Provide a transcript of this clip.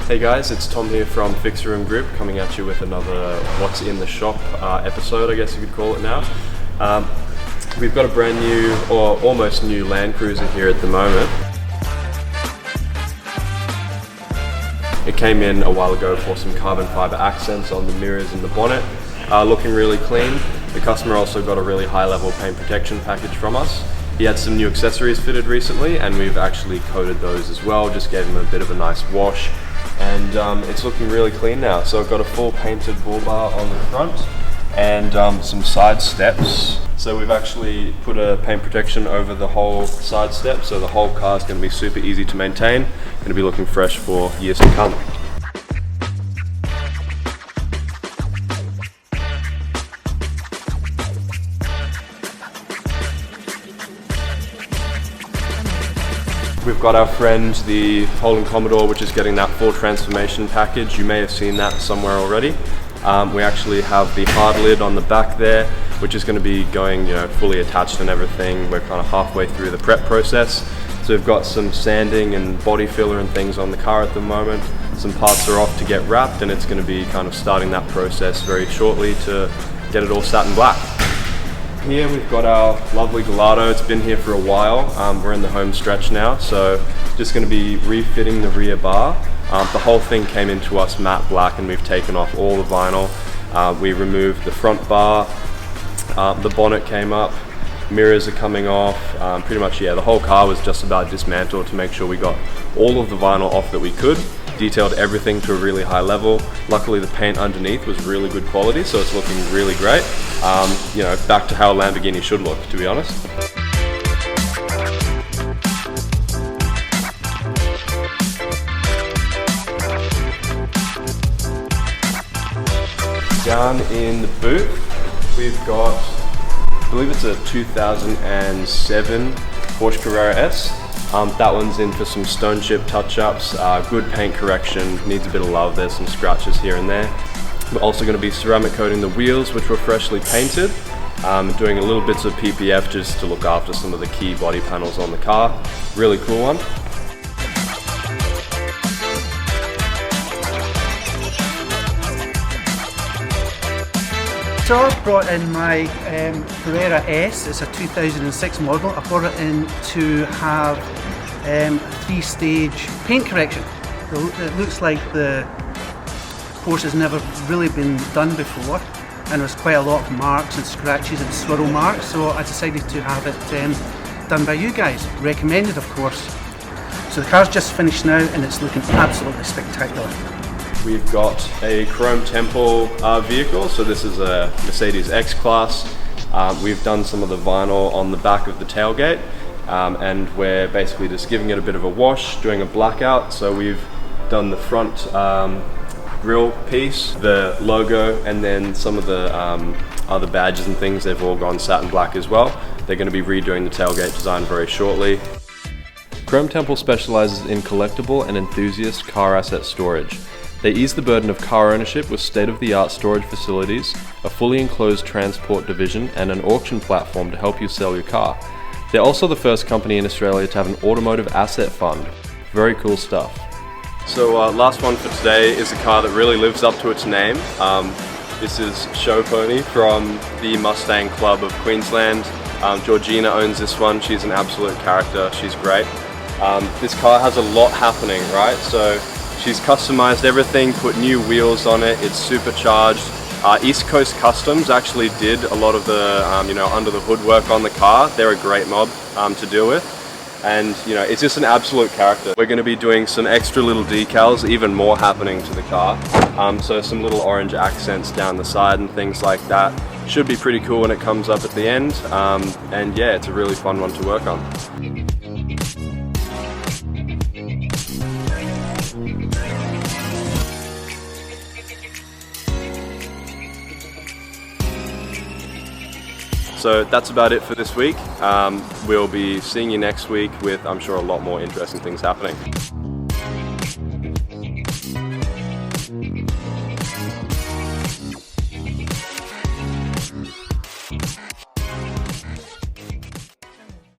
Hey guys, it's Tom here from Fixer Room Group, coming at you with another What's in the Shop episode, I guess you could call it now. We've got a brand new, or almost new, Land Cruiser here at the moment. It came in a while ago for some carbon fiber accents on the mirrors and the bonnet, looking really clean. The customer also got a really high level paint protection package from us. He had some new accessories fitted recently and we've actually coated those as well, just gave him a bit of a nice wash. And it's looking really clean now. So I've got a full painted bull bar on the front and some side steps. So we've actually put a paint protection over the whole side step, so the whole car is going to be super easy to maintain, going to be looking fresh for years to come. We've got our friend, the Holden Commodore, which is getting that full transformation package. You may have seen that somewhere already. We actually have the hard lid on the back there, which is going to be going, fully attached and everything. We're kind of halfway through the prep process. So we've got some sanding and body filler and things on the car at the moment. Some parts are off to get wrapped, and it's going to be kind of starting that process very shortly to get it all satin black. Here we've got our lovely Gallardo. It's been here for a while. We're in the home stretch now, so just going to be refitting the rear bar. The whole thing came into us matte black and we've taken off all the vinyl. We removed the front bar, the bonnet came up, mirrors are coming off. Pretty much, the whole car was just about dismantled to make sure we got all of the vinyl off that we could. Detailed everything to a really high level. Luckily the paint underneath was really good quality, so it's looking really great. Back to how a Lamborghini should look, to be honest. Down in the boot, we've got, I believe it's a 2007 Porsche Carrera S. That one's in for some stone chip touch-ups, good paint correction, needs a bit of love, there's some scratches here and there. We're also going to be ceramic coating the wheels, which were freshly painted, doing a little bits of PPF just to look after some of the key body panels on the car. Really cool one. So I've brought in my Carrera S. It's a 2006 model. I brought it in to have a 3-stage paint correction. It looks like the Porsche has never really been done before, and there's quite a lot of marks and scratches and swirl marks, so I decided to have it done by you guys. Recommended, of course. So the car's just finished now and it's looking absolutely spectacular. We've got a chrome temple vehicle, so this is a Mercedes X-Class. We've done some of the vinyl on the back of the tailgate, and we're basically just giving it a bit of a wash, doing a blackout. So we've done the front grille piece, the logo, and then some of the other badges and things, they've all gone satin black as well. They're going to be redoing the tailgate design very shortly. Chrome Temple specializes in collectible and enthusiast car asset storage. They ease the burden of car ownership with state-of-the-art storage facilities, a fully enclosed transport division, and an auction platform to help you sell your car. They're also the first company in Australia to have an automotive asset fund. Very cool stuff. So last one for today is a car that really lives up to its name. This is Show Pony from the Mustang Club of Queensland. Georgina owns this one. She's an absolute character. She's great. This car has a lot happening, right? So she's customized everything, put new wheels on it, it's supercharged. East Coast Customs actually did a lot of the, under the hood work on the car. They're a great mob to deal with. And, it's just an absolute character. We're going to be doing some extra little decals, even more happening to the car. So some little orange accents down the side and things like that. Should be pretty cool when it comes up at the end. And yeah, it's a really fun one to work on. So that's about it for this week. We'll be seeing you next week with, I'm sure, a lot more interesting things happening.